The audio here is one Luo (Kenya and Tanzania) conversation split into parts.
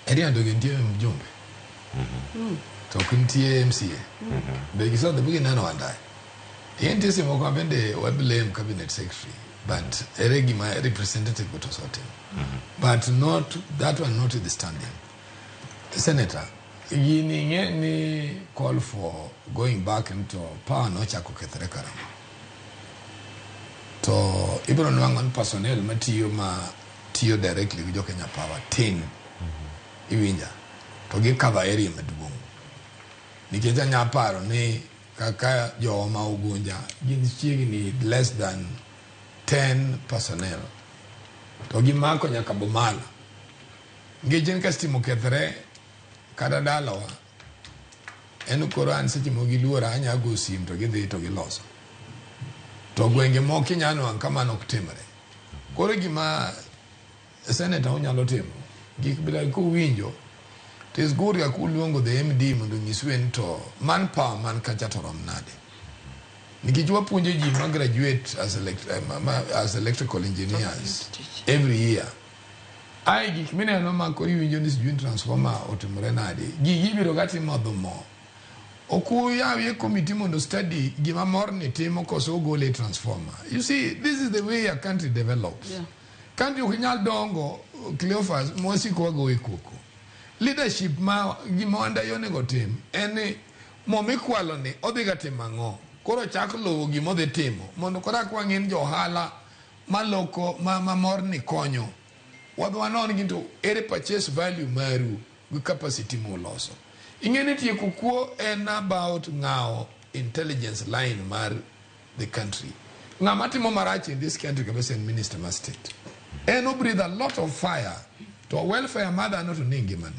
Area do get mjumbe. To kuntie MCA. They saw the beginning no one die. Yenti se mo kwabende wa blame cabinet secretary, but eregi my representative to sorting. But not that one not the standing. Senator, ni call for going back into power no chako ketrekara. To ibro nwangon personnel matiyo tiyo directly with Kenya Power 10 iwinja to gi cover area maduong nikech anyaparo ni kaka jo ma ugunja gin chiegni less than 10 personnel to gi mako nyaka bomala ngejen ka stimo kethre kada dalawa en koran seche mo gi luora anya go sim to gi dhi to gi loso to gwenge mo kinyano kama no kutimre koro gima senator onyalo timo gik bila ku winjo tis good ya ku luongo the MD mondo nyiswen to manpower man kacha to rom nade nikijua punjo ji ma graduate as electrical engineers every year ai gik mine no man ko winjo ni sijun transformer otimre nade gigi biro gati modho oku ya ye committee mondo study gima morni timo koso gole transformer. You see, this is the way a country develops. Country ukinyal dongo Cleophas mosi ko go ikuku leadership ma gimonda yone go tim eni momikwalo ni odhiga timango koro chak lowo gimo dhi timo mondo kora kwang'in johala maloko ma morni konyo wadwa non ginto ere purchase value maru gi capacity mo loso ingene tie kukuo en about ngao intelligence line mar the country ngama timo marachi in this country kabisa minister ma state and breathe a lot of fire to welfare mother not to ningi money.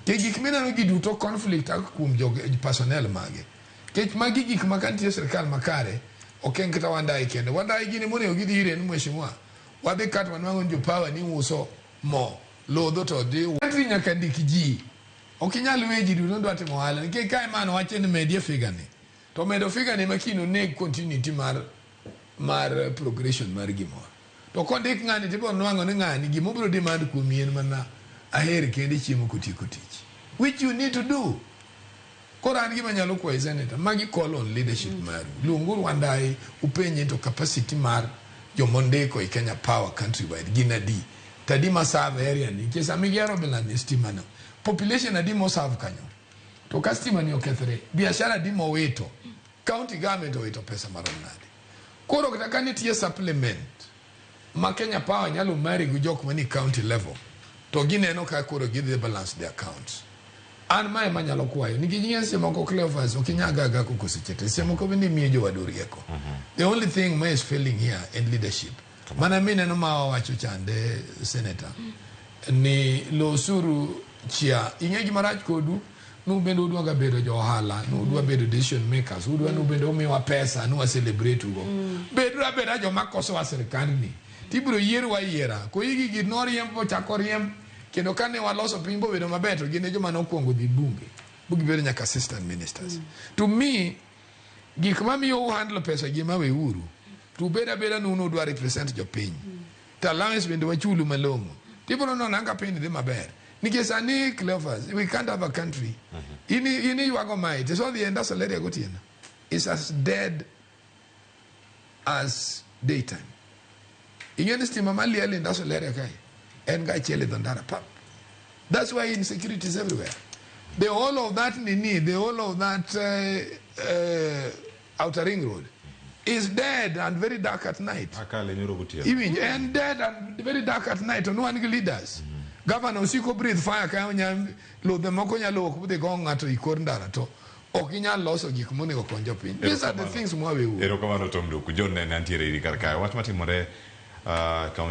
Ke gikmina no giduto conflict akum jog personnel mage. Ke magi gik makanti serikal makare oken kita wandai kende. Wandai gini mone ogidi ire ni mheshimiwa. Wadhi kat wanwango njo power ni uso mo lodo to di. Wandri nyaka ndikiji. Okinyal weji duto ndo ati mohala. Ke kai mano wache ni media figure ni. To medo figure ni makino ne continuity mar progression mar gimo. To kondik ngani tipo nwango ni ngani gimo bro demand kumien mana aheri kende chiemo kutich which you need to do koran gima nyalo kwa senator magi call on leadership maru lungu wandai upenye to capacity mar jo mondeko Kenya Power countrywide ginadi tadima serve area ni kesa migero belani sitima no population adimo serve kanyo to customer ni okethre biashara dimo weto county government weto pesa maronade koro kitakani tie supplement ma Kenya Power nyalo mari gu jok mani county level to gineno ka koro gidhi balance their accounts an mai manyalo kwayo nigi semo ko Cleophas okinyaga ga ko kosichete semo ko bende miyo wadurieko the only thing my is failing here in leadership mana mine no ma wacho chande senator ni lo suru chia ingegi marach kodu nu bendo udwa ga bedo jo hala nu udwa bedo decision makers udwa nu bendo mi wa pesa nu wa celebrate go bedra beda jo makoso wa serikali ni tibro yiero wa yiera ko igi gi noriem po chakoriem kendo kane waloso pimbo bedo mabeto gine joma nokuongo dhi bunge bugi bedo nyaka assistant ministers to me gik mamiyo handle pesa gima we uru to beda nuno dwa represent jo piny talents bende wachulu malongo tibro no nanga piny dhi maber nikesa ni Cleophas we can't have a country ini yuago might so the end salary gotiena is as dead as daytime. Ingene stima mali ali ndaso lere kai en ga chele dondara pap. That's why insecurity is everywhere. The whole of that the whole of that outer ring road is dead and very dark at night. Even and dead and very dark at night. No one leaders. Governor usiko breathe fire kanya lo the mokonya lo ku de gonga to ikondara to okinya loso gik mone go konjo piny. These are the things mwa we. Ero kamano to Nduku John ne antiere iri karka. Wat matimore kaonti